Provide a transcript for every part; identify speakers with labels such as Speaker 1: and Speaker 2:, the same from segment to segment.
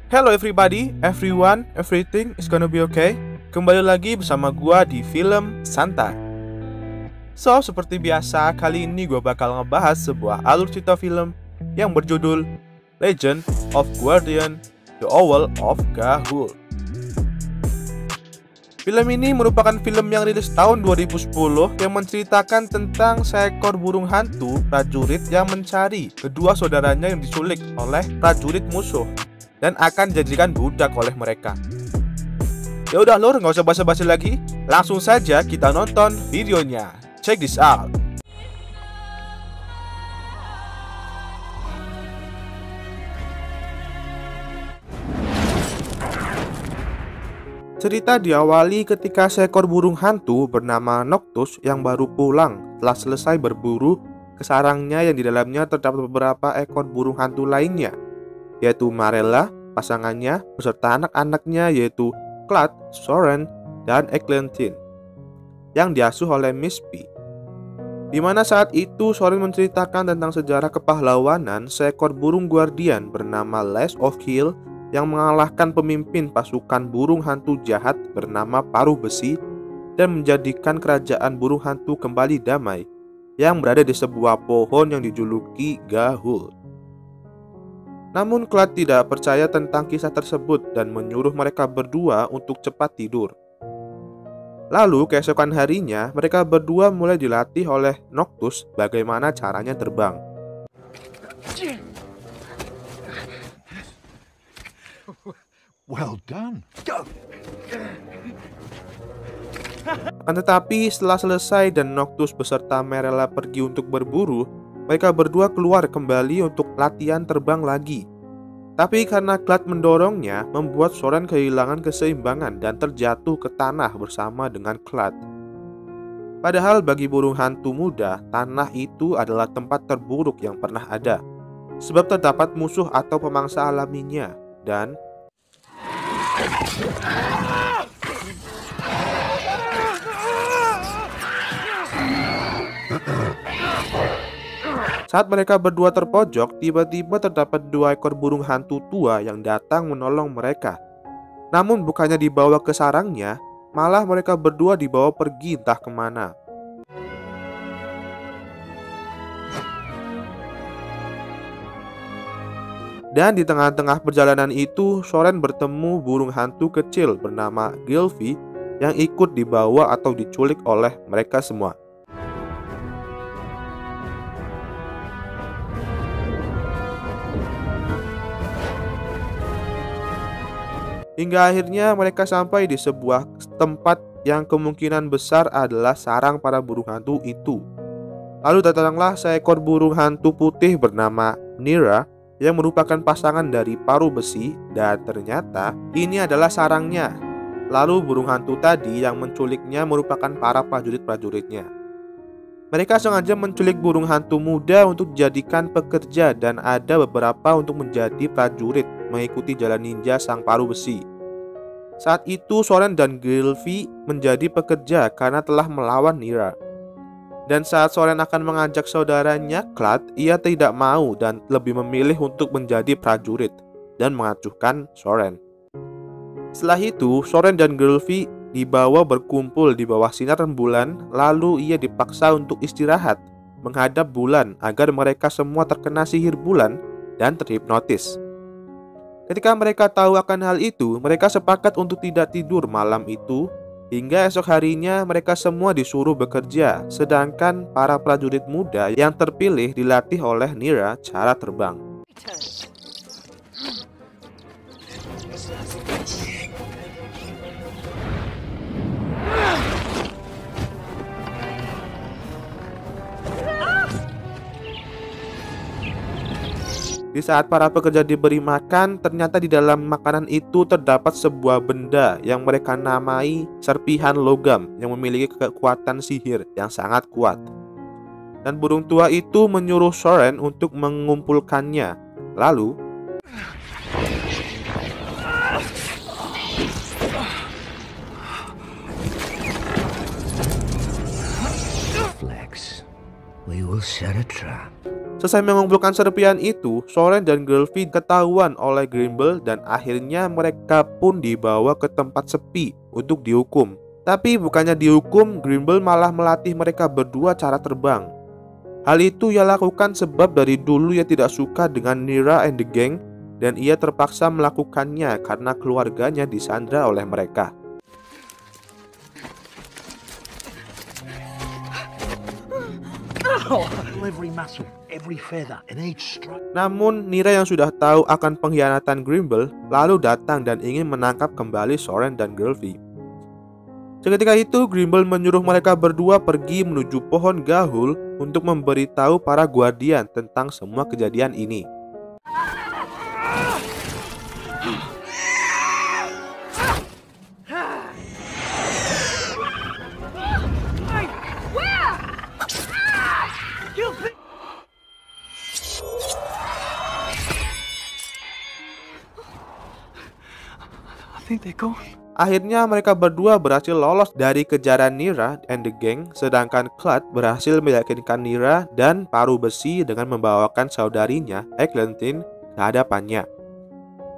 Speaker 1: Hello everybody, everyone, everything is gonna be okay. Kembali lagi bersama gua di Film Santai. So, seperti biasa, kali ini gua bakal ngebahas sebuah alur cerita film yang berjudul Legend of Guardian: The Owl of Ga'Hoole. Film ini merupakan film yang rilis tahun 2010 yang menceritakan tentang seekor burung hantu prajurit yang mencari kedua saudaranya yang diculik oleh prajurit musuh dan akan dijadikan budak oleh mereka. Ya udah lur, nggak usah basa-basi lagi, langsung saja kita nonton videonya. Check this out. Cerita diawali ketika seekor burung hantu bernama Noctus yang baru pulang telah selesai berburu ke sarangnya yang di dalamnya terdapat beberapa ekor burung hantu lainnya, yaitu Marella, pasangannya, beserta anak-anaknya yaitu Claude, Soren, dan Eglantine, yang diasuh oleh Miss P. Di mana saat itu Soren menceritakan tentang sejarah kepahlawanan seekor burung guardian bernama Les of Hill yang mengalahkan pemimpin pasukan burung hantu jahat bernama Paruh Besi dan menjadikan kerajaan burung hantu kembali damai yang berada di sebuah pohon yang dijuluki Ga'Hoole. Namun Claude tidak percaya tentang kisah tersebut dan menyuruh mereka berdua untuk cepat tidur. Lalu keesokan harinya mereka berdua mulai dilatih oleh Noctus bagaimana caranya terbang.
Speaker 2: Well done.
Speaker 1: Akan tetapi setelah selesai dan Noctus beserta Marella pergi untuk berburu, mereka berdua keluar kembali untuk latihan terbang lagi. Tapi karena Claude mendorongnya, membuat Soren kehilangan keseimbangan dan terjatuh ke tanah bersama dengan Claude. Padahal bagi burung hantu muda, tanah itu adalah tempat terburuk yang pernah ada, sebab terdapat musuh atau pemangsa alaminya. Dan saat mereka berdua terpojok, tiba-tiba terdapat dua ekor burung hantu tua yang datang menolong mereka. Namun bukannya dibawa ke sarangnya, malah mereka berdua dibawa pergi entah kemana. Dan di tengah-tengah perjalanan itu, Soren bertemu burung hantu kecil bernama Gylfi yang ikut dibawa atau diculik oleh mereka semua. Hingga akhirnya mereka sampai di sebuah tempat yang kemungkinan besar adalah sarang para burung hantu itu. Lalu datanglah seekor burung hantu putih bernama Nira yang merupakan pasangan dari Paruh Besi, dan ternyata ini adalah sarangnya. Lalu burung hantu tadi yang menculiknya merupakan para prajurit-prajuritnya. Mereka sengaja menculik burung hantu muda untuk dijadikan pekerja dan ada beberapa untuk menjadi prajurit mengikuti jalan ninja sang Paruh Besi. Saat itu Soren dan Gylfi menjadi pekerja karena telah melawan Nira. Dan saat Soren akan mengajak saudaranya Claude, ia tidak mau dan lebih memilih untuk menjadi prajurit dan mengacuhkan Soren. Setelah itu Soren dan Gylfi dibawa berkumpul di bawah sinar rembulan, lalu ia dipaksa untuk istirahat menghadap bulan agar mereka semua terkena sihir bulan dan terhipnotis. Ketika mereka tahu akan hal itu, mereka sepakat untuk tidak tidur malam itu, hingga esok harinya mereka semua disuruh bekerja, sedangkan para prajurit muda yang terpilih dilatih oleh Nira cara terbang. Di saat para pekerja diberi makan, ternyata di dalam makanan itu terdapat sebuah benda yang mereka namai serpihan logam yang memiliki kekuatan sihir yang sangat kuat. Dan burung tua itu menyuruh Soren untuk mengumpulkannya. Lalu
Speaker 2: We will set a trap.
Speaker 1: Selesai mengumpulkan serpihan itu, Soren dan Gylfi ketahuan oleh Grimble dan akhirnya mereka pun dibawa ke tempat sepi untuk dihukum. Tapi bukannya dihukum, Grimble malah melatih mereka berdua cara terbang. Hal itu ia lakukan sebab dari dulu ia tidak suka dengan Nira and the Gang dan ia terpaksa melakukannya karena keluarganya disandra oleh mereka.
Speaker 2: Every muscle, every feather, and each stroke.
Speaker 1: Namun Nira yang sudah tahu akan pengkhianatan Grimble lalu datang dan ingin menangkap kembali Soren dan Gylfi. Seketika itu Grimble menyuruh mereka berdua pergi menuju pohon Gahul untuk memberitahu para Guardian tentang semua kejadian ini. Akhirnya mereka berdua berhasil lolos dari kejaran Nira and the Gang, sedangkan Clad berhasil meyakinkan Nira dan Paruh Besi dengan membawakan saudarinya Eglantine ke hadapannya.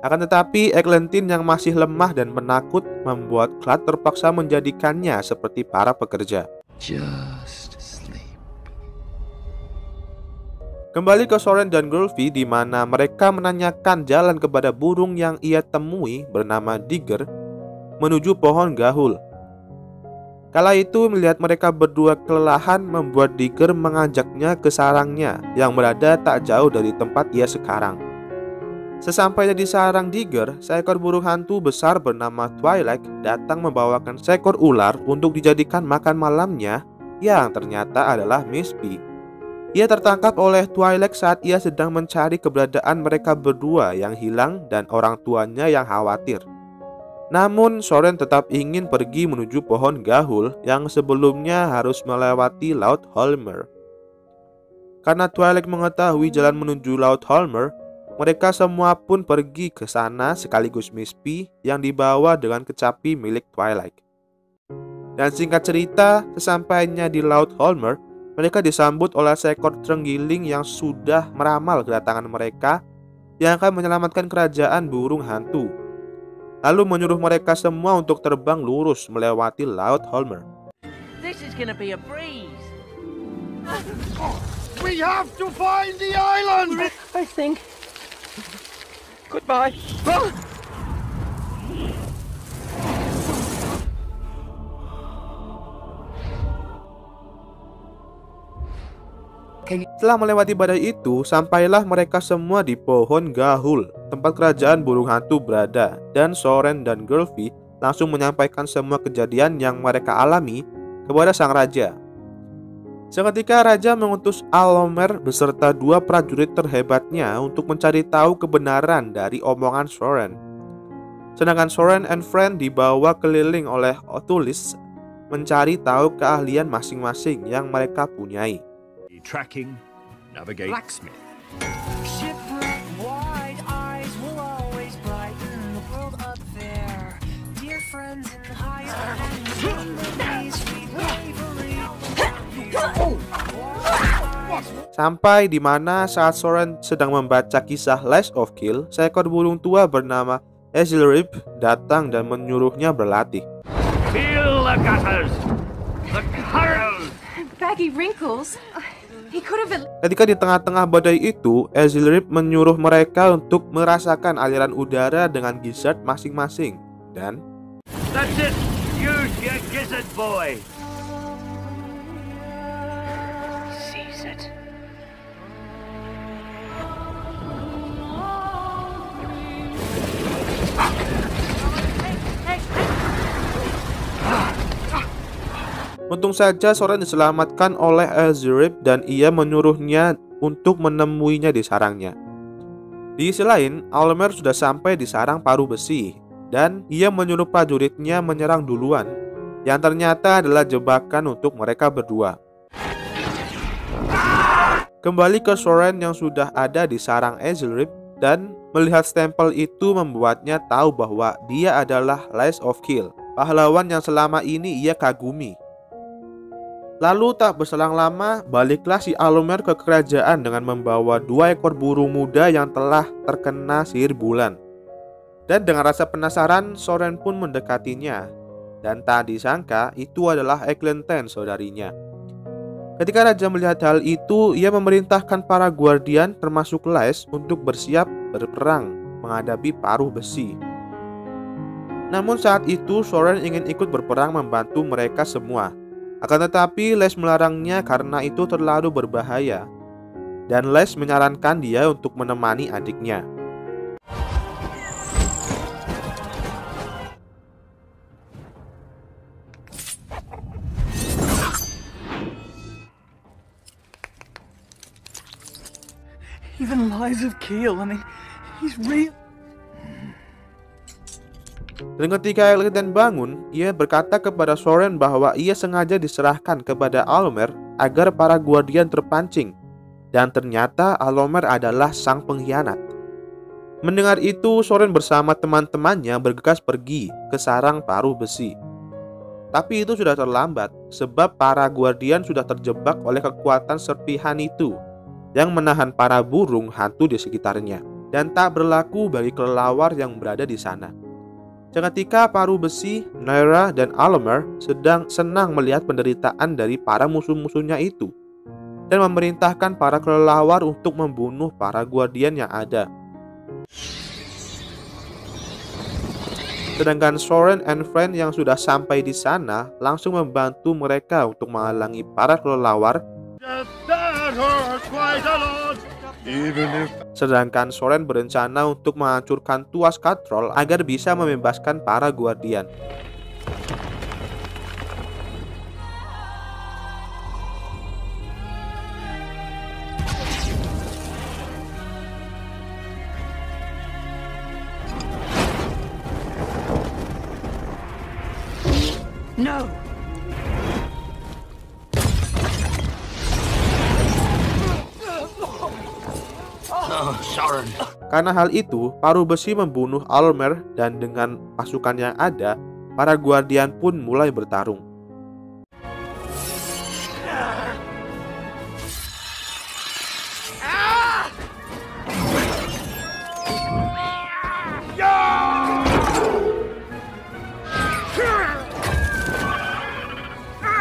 Speaker 1: Akan tetapi Eglantine yang masih lemah dan penakut membuat Clad terpaksa menjadikannya seperti para pekerja.
Speaker 2: Just sleep.
Speaker 1: Kembali ke Soren dan Gylfi di mana mereka menanyakan jalan kepada burung yang ia temui bernama Digger menuju pohon Gahul. Kala itu melihat mereka berdua kelelahan membuat Digger mengajaknya ke sarangnya yang berada tak jauh dari tempat ia sekarang. Sesampainya di sarang Digger, seekor burung hantu besar bernama Twilight datang membawakan seekor ular untuk dijadikan makan malamnya yang ternyata adalah Miss P. Ia tertangkap oleh Twilight saat ia sedang mencari keberadaan mereka berdua yang hilang dan orang tuanya yang khawatir. Namun Soren tetap ingin pergi menuju pohon Gahul yang sebelumnya harus melewati Laut Holmer. Karena Twilight mengetahui jalan menuju Laut Holmer, mereka semua pun pergi ke sana sekaligus Miss P yang dibawa dengan kecapi milik Twilight. Dan singkat cerita, sesampainya di Laut Holmer, mereka disambut oleh seekor terenggiling yang sudah meramal kedatangan mereka yang akan menyelamatkan kerajaan burung hantu. Lalu menyuruh mereka semua untuk terbang lurus melewati Laut Holmer.
Speaker 3: This is gonna be a breeze.
Speaker 2: We have to find the island!
Speaker 3: I think. Goodbye.
Speaker 1: Setelah melewati badai itu, sampailah mereka semua di pohon Gahul, tempat kerajaan burung hantu berada, dan Soren dan Gylfi langsung menyampaikan semua kejadian yang mereka alami kepada sang raja. Seketika raja mengutus Alomer beserta 2 prajurit terhebatnya untuk mencari tahu kebenaran dari omongan Soren. Sedangkan Soren and Friend dibawa keliling oleh Otulis mencari tahu keahlian masing-masing yang mereka punyai.
Speaker 2: Tracking, navigate, blacksmith.
Speaker 4: Shipwreck, wide eyes will always brighten the world up there. Dear friends in higher heavens, from the days we bravery.
Speaker 1: Sampai di mana saat Soren sedang membaca kisah Lies of Kill, seekor burung tua bernama Ezilrib datang dan menyuruhnya berlatih.
Speaker 2: Feel the gutters, the curls.
Speaker 5: Baggy wrinkles. He could have.
Speaker 1: Ketika di tengah-tengah badai itu, Ezilrib menyuruh mereka untuk merasakan aliran udara dengan gizzard masing-masing. Dan
Speaker 2: That's it. Use your gizzard, boy.
Speaker 3: Seize it.
Speaker 1: untung saja Soren diselamatkan oleh Ezilrib dan ia menyuruhnya untuk menemuinya di sarangnya. Di sisi lain, Alomer sudah sampai di sarang Paruh Besi dan ia menyuruh prajuritnya menyerang duluan, yang ternyata adalah jebakan untuk mereka berdua. Kembali ke Soren yang sudah ada di sarang Ezilrib dan melihat stempel itu membuatnya tahu bahwa dia adalah Lies of Kill, pahlawan yang selama ini ia kagumi. Lalu tak berselang lama, baliklah si Allomer ke kerajaan dengan membawa 2 ekor burung muda yang telah terkena sihir bulan. Dan dengan rasa penasaran, Soren pun mendekatinya. Dan tak disangka itu adalah Eglantine, saudarinya. Ketika raja melihat hal itu, ia memerintahkan para guardian termasuk Les untuk bersiap berperang menghadapi paruh besi. Namun saat itu Soren ingin ikut berperang membantu mereka semua. Akan tetapi Les melarangnya karena itu terlalu berbahaya. Dan Les menyarankan dia untuk menemani adiknya.
Speaker 4: Even lies of Keel, I mean, he's real.
Speaker 1: Dan ketika Eglantine bangun, ia berkata kepada Soren bahwa ia sengaja diserahkan kepada Allomer agar para guardian terpancing. Dan ternyata Allomer adalah sang pengkhianat. Mendengar itu, Soren bersama teman-temannya bergegas pergi ke sarang paruh besi. Tapi itu sudah terlambat, sebab para guardian sudah terjebak oleh kekuatan serpihan itu yang menahan para burung hantu di sekitarnya, dan tak berlaku bagi kelelawar yang berada di sana. Seketika paruh besi, Naira, dan Allomer sedang senang melihat penderitaan dari para musuh-musuhnya itu, dan memerintahkan para kelelawar untuk membunuh para guardian yang ada. Sedangkan Soren and friend yang sudah sampai di sana langsung membantu mereka untuk menghalangi para kelelawar. Sedangkan Soren berencana untuk menghancurkan tuas katrol agar bisa membebaskan para guardian.
Speaker 4: No!
Speaker 2: Oh, Soren.
Speaker 1: Karena hal itu, paruh besi membunuh Allomer dan dengan pasukan yang ada, para guardian pun mulai bertarung.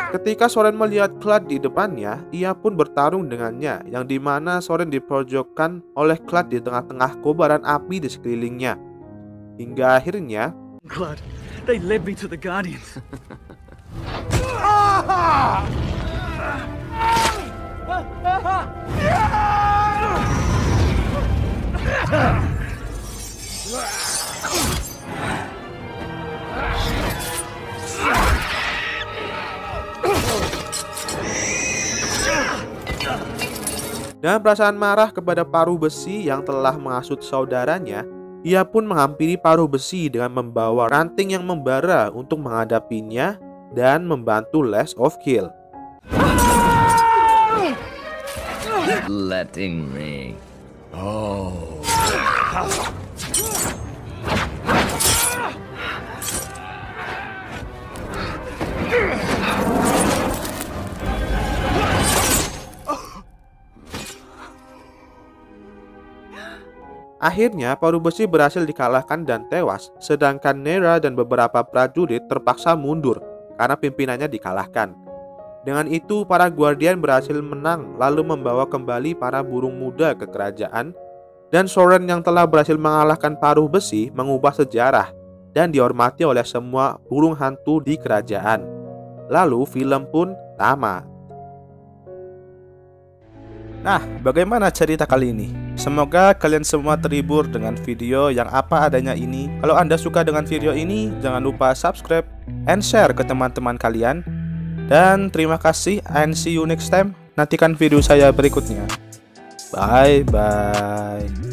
Speaker 1: Ketika Soren melihat Clad di depannya, ia pun bertarung dengannya, yang dimana Soren dipojokkan oleh Clad di tengah-tengah kobaran api di sekelilingnya. Hingga akhirnya,
Speaker 4: Clad, they led me to the Guardians.
Speaker 1: dengan perasaan marah kepada paruh besi yang telah menghasut saudaranya, ia pun menghampiri paruh besi dengan membawa ranting yang membara untuk menghadapinya dan membantu Les of Keel.
Speaker 2: Letting me. Oh.
Speaker 1: Akhirnya paruh besi berhasil dikalahkan dan tewas, sedangkan Naira dan beberapa prajurit terpaksa mundur karena pimpinannya dikalahkan. Dengan itu para guardian berhasil menang lalu membawa kembali para burung muda ke kerajaan, dan Soren yang telah berhasil mengalahkan paruh besi mengubah sejarah dan dihormati oleh semua burung hantu di kerajaan. Lalu film pun tamat.
Speaker 6: Nah, bagaimana cerita kali ini? Semoga kalian semua terhibur dengan video yang apa adanya ini. Kalau Anda suka dengan video ini, jangan lupa subscribe and share ke teman-teman kalian. Dan terima kasih, and see you next time. Nantikan video saya berikutnya. Bye-bye.